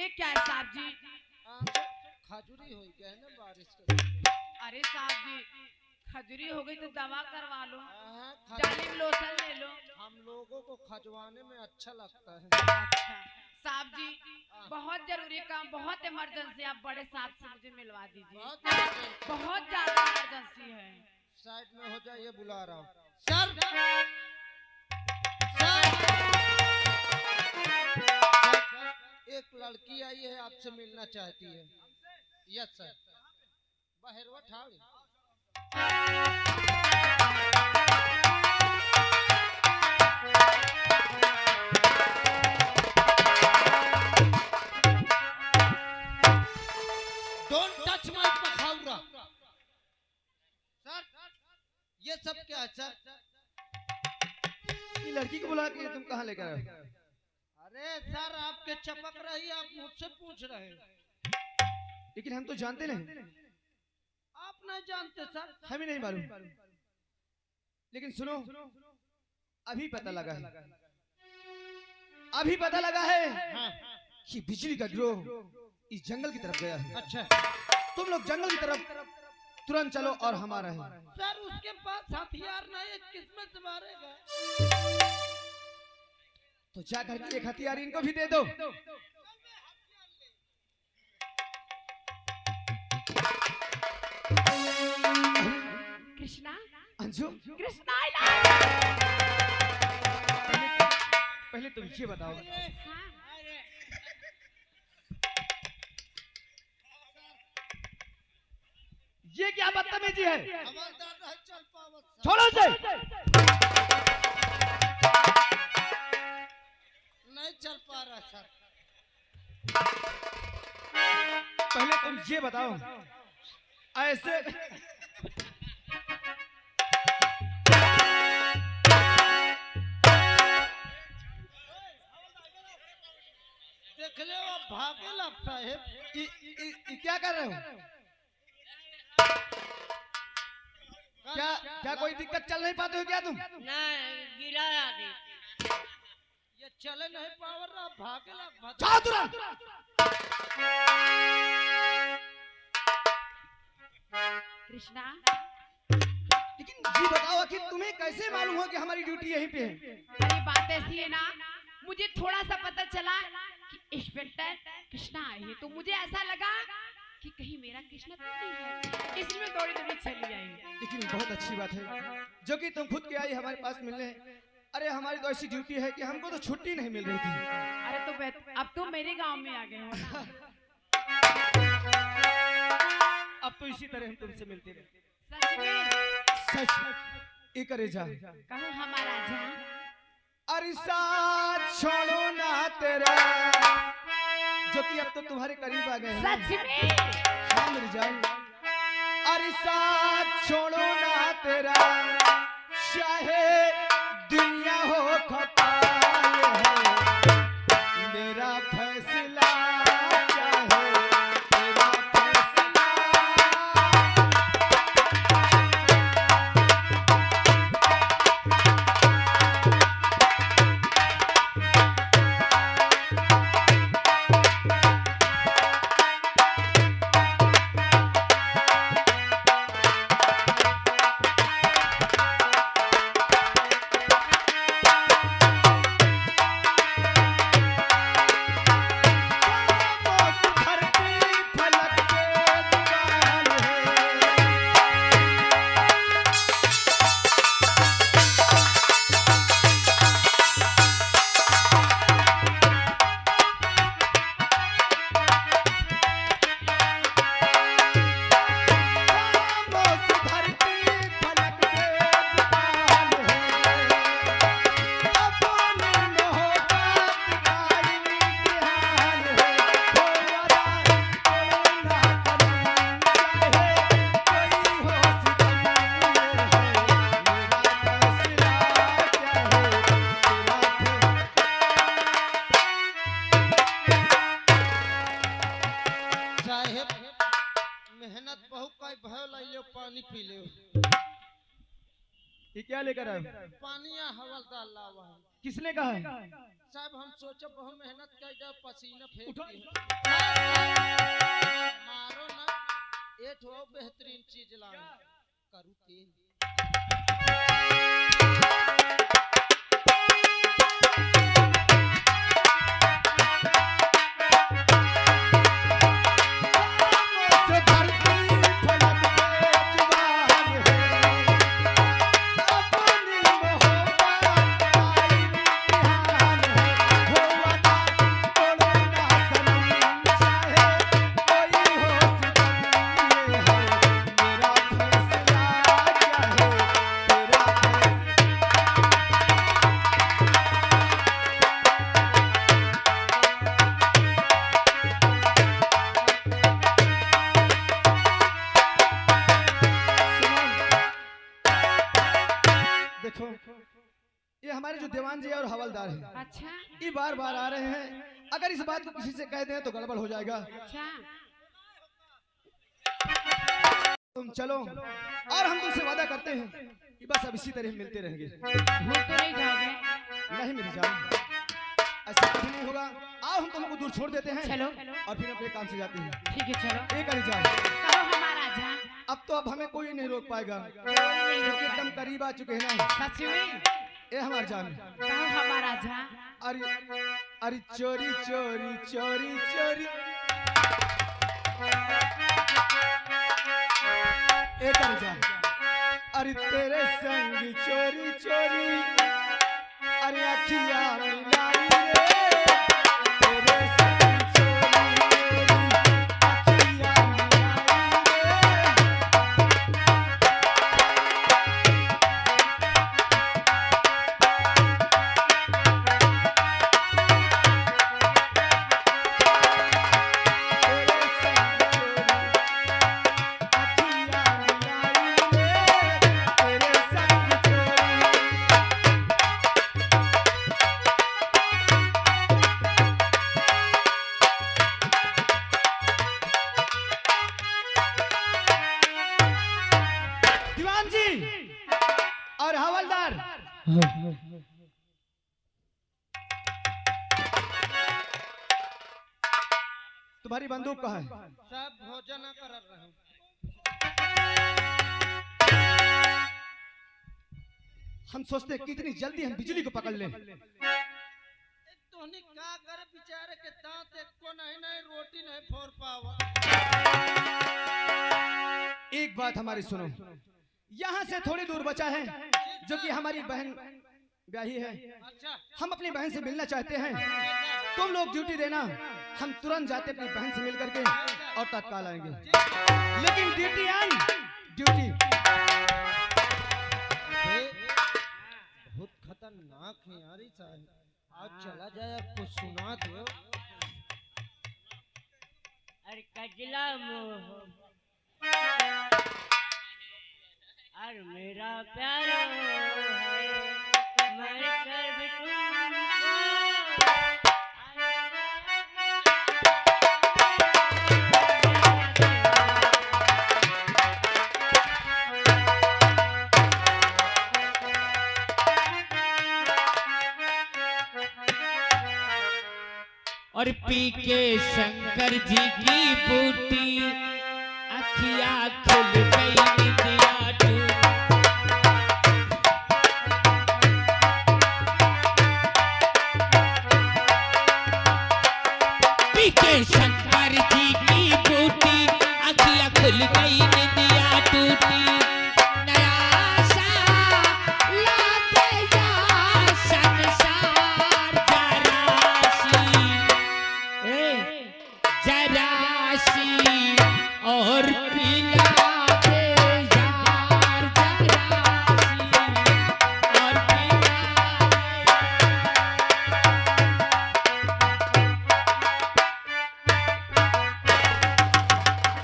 ये क्या है साहब जी? खजूरी हो गया है ना बारिश के। अरे साहब जी, खजूरी हो गई तो दवा करवा लो, जालिम लोशन ले लो। हम लोगों को खजवाने में अच्छा लगता है। अच्छा साहब जी, बहुत जरूरी काम, बहुत इमरजेंसी, आप बड़े साहब से मुझे मिलवा दीजिए। बहुत ज्यादा इमरजेंसी है। साइड में हो जाइए, बुला रहा हूँ। सर, एक लड़की आई है, आपसे मिलना चाहती है। Yes sir. बहरवा ठाड़। डोंट टच माय पखाउरा। सर, ये सब क्या है सर? ये लड़की को बुला के तुम कहाँ लेकर आए? अरे सर, आपके चपक रही, आप मुझसे पूछ रहे हैं। लेकिन हम तो जानते नहीं। आप नहीं जानते सर? हमें नहीं मालूम। लेकिन सुनो, अभी पता लगा है, अभी पता लगा है कि बिजली का गिरोह इस जंगल की तरफ गया है। अच्छा, तुम लोग जंगल की तरफ तुरंत चलो और हमारा है। सर उसके पास हथियार नहीं, किस्मत से मारेगा। तो जाकर एक हथियार इनको भी दे दो। कृष्णा, अंजू, कृष्णा, पहले तुम ये बताओ, ये क्या बदतमीजी है? छोड़ो इसे। नहीं चल पा रहा सर। पहले तुम ये बताओ, ऐसे देख ले वो भागे लगता है। क्या कर रहे हो? क्या क्या कोई दिक्कत, चल नहीं पाते हो क्या तुम? नहीं, गिराया दे। ये चले नहीं पावर रहा, भागे लग। जाओ तुरंत। कृष्णा, लेकिन ये बताओ कि तुम्हें कैसे मालूम हो कि हमारी ड्यूटी यहीं पे है? अरे बात ऐसी है ना, मुझे थोड़ा सा पता चला कि इंस्पेक्टर कृष्णा आए हैं, तो मुझे ऐसा लगा कि कहीं मेरा कृष्णा तो नहीं है, इसलिए दौड़ी दौड़ी चली आई। लेकिन बहुत अच्छी बात है जो कि तुम खुद के आई हमारे पास मिलने। अरे हमारी तो ऐसी ड्यूटी है कि हमको तो छुट्टी नहीं मिल रही थी। अरे तो अब तो मेरे गांव में आ गए हो ना। अब तो इसी तरह हम तुमसे मिलते रहे। सच में? सच। ये करे जा, कहो हमारा जा। अरे साथ छोड़ो ना तेरा, जो कि अब तो तुम्हारे करीब आ गए हैं। सच में? हाँ मेरी जान। अरे साथ छोड़ो ना तेरा, चाहे दुनिया हो खता, मेरा फैसला क्या है, तेरा फैसला। मेहनत बहुत का भयो लै लो, पानी पी ले। ये क्या लेकर आए हो? पानिया हवलदार लावा है। किसने कहा है? साहब हम सोचे बहुत मेहनत कर दे पसीना फेंक उठो। दिए। मारो ना एक ठो बेहतरीन चीज लाओ करू के देखो, ये हमारे जो दीवान जी और हवलदार हैं, अच्छा ये बार बार आ रहे हैं। अगर इस बात को किसी से कह दें तो गड़बड़ हो जाएगा। अच्छा तुम चलो और हम तुमसे वादा करते हैं कि बस अब इसी तरह मिलते रहेंगे। भूल तो नहीं जाओगे? नहीं मेरी जान, ऐसा कभी नहीं होगा। आओ हम तुमको दूर छोड़ देते हैं चलो और फिर अपने काम से जाते हैं। ठीक है चलो। एक अली जान, कहो हमारा जान। अब हमें कोई नहीं रोक पाएगा कोई नहीं रोक क्योंकि एकदम पाएगा। करीब आ चुके हैं ना। सच में? ए हमार जान, कहो हमारा जान। अरे अरे चोरी चोरी चोरी चोरी एक अली जान, अरे तेरे संग चोरी चोरी अरे अखियां मिलाई रे, तेरे संग चोरी चोरी अखियां दीवान जी और हवलदार, तुम्हारी बंदूक कहाँ है? साहब भोजन कर रहे हैं। हम सोचते हैं कितनी जल्दी हम बिजली को पकड़ लें। तोहनी का करे बेचारे के दांत एक को नहीं रोटी नहीं फोड़ पावा। एक बात हमारी सुनो, यहाँ से थोड़ी दूर बचा है जो कि हमारी बहन ब्याही है। अच्छा हम अपनी बहन से मिलना चाहते हैं। तुम लोग ड्यूटी देना, हम तुरंत जाते अपनी बहन से मिल करके और तत्काल आएंगे। लेकिन ड्यूटी ऑन ड्यूटी। बहुत खतरनाक है यार ये साहब। आज चला जाए आपको सुना दो। अरे कजला मोह और मेरा प्यारा है मर कर भी और पी के शंकर जी की बूटी अखियां खुल गई निंदिया टूटी। पी के शंकर जी की बूटी अखियां खुल गई निंदिया टूटी। नया सा लागे या संसार जरासी जरासी और पिला दे यार जरासी और पिला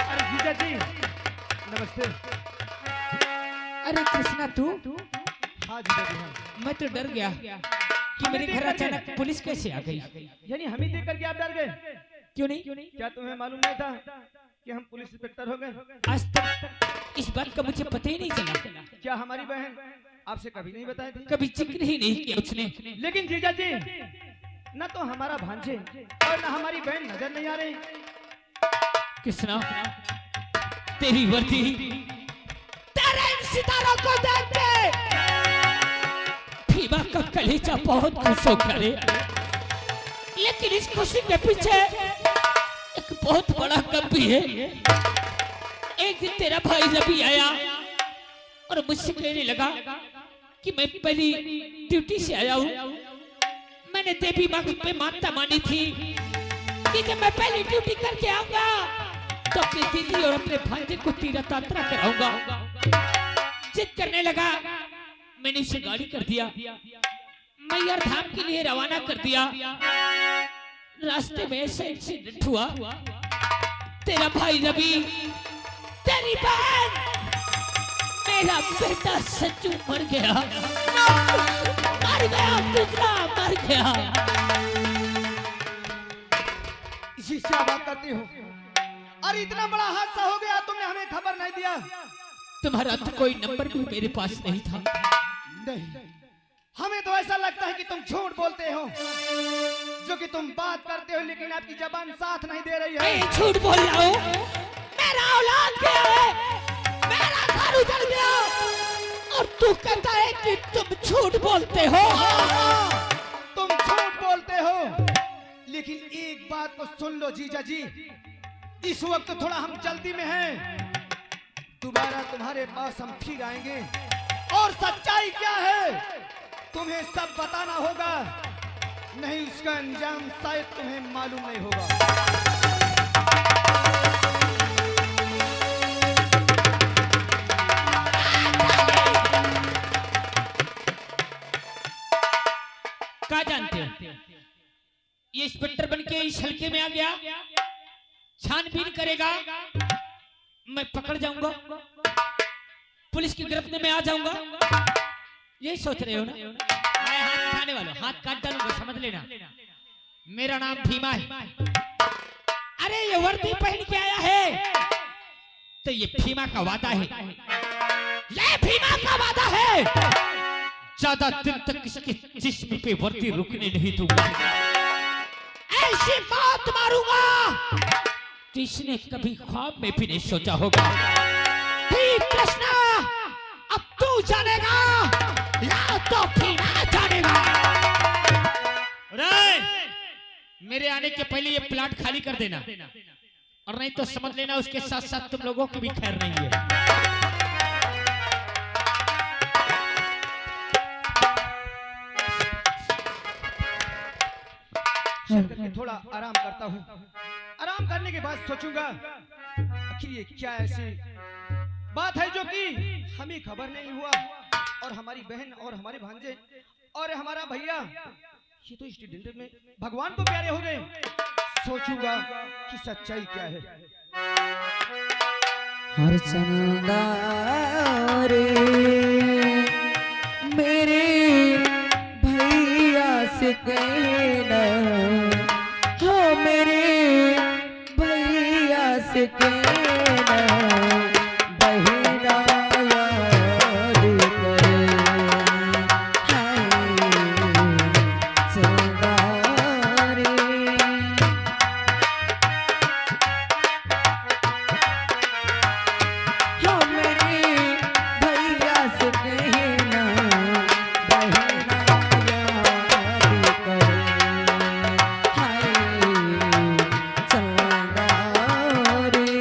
अरे जीजा जी नमस्ते। अरे कृष्णा तू? हाँ जीजा जी हाँ। मैं तो डर गया कि मेरे घर अचानक पुलिस कैसे आ गई। यानी हम ही देख करके आप डर गए? क्यों नहीं? क्या तुम्हें मालूम नहीं था कि हम पुलिस इंस्पेक्टर हो गए? आज तक इस बात का मुझे पता ही नहीं चला। क्या हमारी बहन आपसे कभी नहीं बताए थे। कभी जिक्र ही नहीं किया उसने। लेकिन जीजा जी, न तो हमारा भांजे और न हमारी बहन नजर नहीं आ रही। कृष्णा, तेरी वर्दी तेरे इन सितारों को देख के भीमा का कलेजा बहुत खुश हो गया रे। लेकिन इस खुशी के पीछे एक बहुत बड़ा गम भी है। एक दिन तेरा भाई रवि आया और मुझसे कहने लगा कि मैं पहली ड्यूटी से आया हूँ। मैंने देवी माँ पे मानता मानी थी कि जब मैं पहली ड्यूटी करके आऊंगा तो अपनी दीदी और अपने भांजे को तीर्थ यात्रा कराऊंगा। जिद करने लगा, मैंने उसे गाड़ी कर दिया, मैयर धाम के लिए रवाना कर दिया। रास्ते में ऐसा एक्सीडेंट हुआ, तेरा भाई रवि, तेरी बहन, मेरा बेटा सच्चू मर गया, मर गया, दूसरा मर गया। इसी से बात करती हूँ। अरे इतना बड़ा हादसा हो गया, तुमने हमें खबर नहीं दिया। तुम्हारा तो कोई नंबर भी मेरे पास नहीं था। नहीं, हमें तो ऐसा लगता है कि तुम झूठ बोलते हो, जो कि तुम बात करते हो लेकिन आपकी जबान साथ नहीं दे रही है। मैं झूठ बोल रहा हूँ, मेरा औलाद गया है, मेरा घर उजड़ गया, और तू कहता है कि तुम झूठ बोलते हो। तुम झूठ बोलते हो, लेकिन एक बात को सुन लो जीजा जी, इस वक्त थोड़ा हम जल्दी में हैं। दोबारा तुम्हारे पास हम फिर आएंगे और सच्चाई क्या है तुम्हें सब बताना होगा, नहीं उसका अंजाम शायद तुम्हें मालूम नहीं होगा। क्या जानते हो, ये इंस्पेक्टर बन के इस हल्के में आ गया, छानबीन करेगा, मैं पकड़ जाऊंगा, पुलिस की गिरफ्त में आ जाऊंगा। यही सोच रहे हो ना? मैं हाथ उठाने वाला, हाथ काट डालूंगा, समझ लेना। मेरा नाम भीमा है। अरे ये वर्दी पहन के आया है तो ये भीमा का वादा है, ये भीमा का वादा है। ज्यादा दिन तक इसके जिस्म पे वर्दी रुकने नहीं दूंगा, ऐसी मौत मारूंगा तो इसने कभी ख्वाब में भी नहीं सोचा होगा। ठीक कृष्णा, अब तू जानेगा या तो भीमा जानेगा। मेरे आने के पहले ये प्लाट खाली कर देना, और नहीं तो समझ लेना उसके साथ साथ तुम लोगों की भी खैर नहीं है। करके थोड़ा आराम करता हूँ, आराम करने के बाद सोचूंगा आखिर ये क्या ऐसी बात है जो कि हमें खबर नहीं हुआ, और हमारी बहन और हमारे भांजे और हमारा भैया ये तो स्टूडेंट में भगवान को प्यारे हो गए। सोचूंगा कि सच्चाई क्या है। हर चंदा रे मेरे भैया से कहना, हो मेरे भैया से कहना, बहिना याद करे, हाय चंदा रे। हो मेरे भैया से कहना, बहिना याद करे, हाय चंदा रे।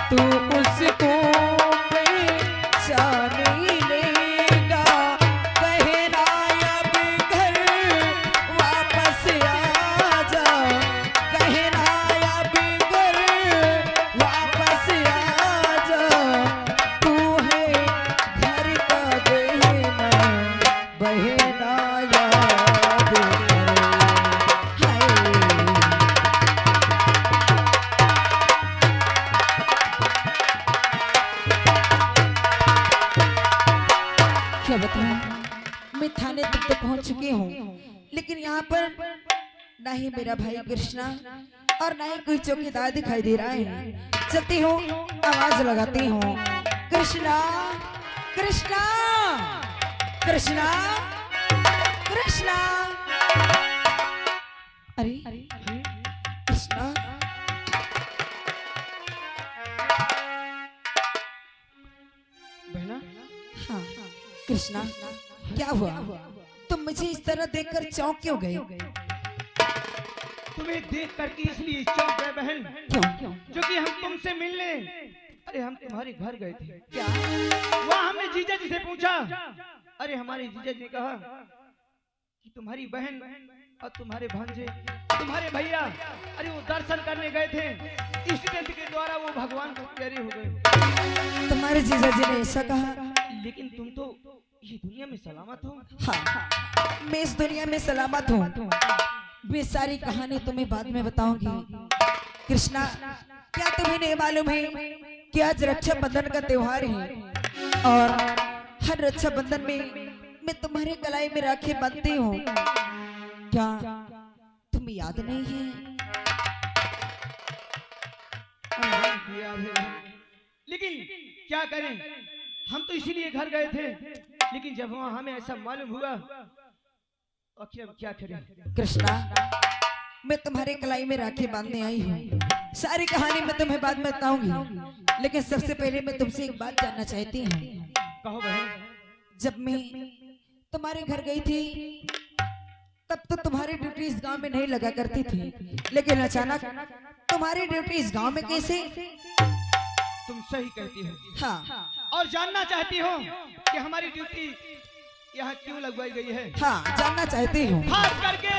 तू उसको पहचान ही लेगा, कहना अब घर वापस आ जा, कहना अब घर वापस आ जा, तू है घर का बहना, बहना याद कर, हाय। क्या बताऊं, मैं थाने तक तो पहुंच चुकी हूँ, लेकिन यहाँ पर ना ही मेरा भाई कृष्णा और ना ही कोई चौकीदार दिखाई दे रहा है। चलती हूँ, आवाज लगाती हूँ, कृष्णा कृष्णा कृष्णा कृष्णा। अरे कृष्णा, बहना हाँ कृष्णा, क्या हुआ? तुम मुझे इस तरह देखकर चौंक क्यों गए? तुम्हें देख करके इसलिए चौंक गए बहन, क्यों? क्योंकि हम तुमसे मिलने, अरे हम तुम्हारे घर गए थे। क्या? वहाँ हमने जीजा जी से पूछा, अरे हमारे जीजा जी ने कहा कि तुम्हारी बहन और तुम्हारे भांजे, तुम्हारे भैया, अरे वो दर्शन करने गए थे, इंसिडेंट के द्वारा वो भगवान को प्यारे हो गए। तुम्हारे जीजा जी ने ऐसा कहा? लेकिन तुम तो ये दुनिया में सलामत हो। हाँ, मैं इस दुनिया में सलामत हूँ। मैं सारी कहानी तुम्हें बाद में बताऊंगी। कृष्णा, क्या तुम्हें नहीं मालूम है कि आज रक्षाबंधन का त्योहार है और हर रक्षाबंधन में मैं तुम्हारे कलाई में राखी बांधती हूँ। क्या तुम्हें याद नहीं है? लेकिन क्या करें, हम तो इसीलिए घर गए थे, लेकिन जब वहाँ हमें ऐसा मालूम हुआ, आखिर अब क्या करें। कृष्णा, मैं तुम्हारे कलाई में राखी बांधने आई हूँ। सारी कहानी मैं तुम्हें बाद में बताऊंगी, लेकिन सबसे पहले मैं तुमसे एक बात जानना चाहती हूँ। कहो बहन। जब मैं तुम्हारे घर गई थी तब तो तुम्हारी ड्यूटी इस गांव में नहीं लगा करती थी, लेकिन अचानक तुम्हारी ड्यूटी इस गांव में कैसे? तुम सही कहती हो। हाँ और जानना चाहती हो कि हमारी ड्यूटी यहाँ क्यों लगवाई गई है? हाँ, जानना चाहती हूँ। खास करके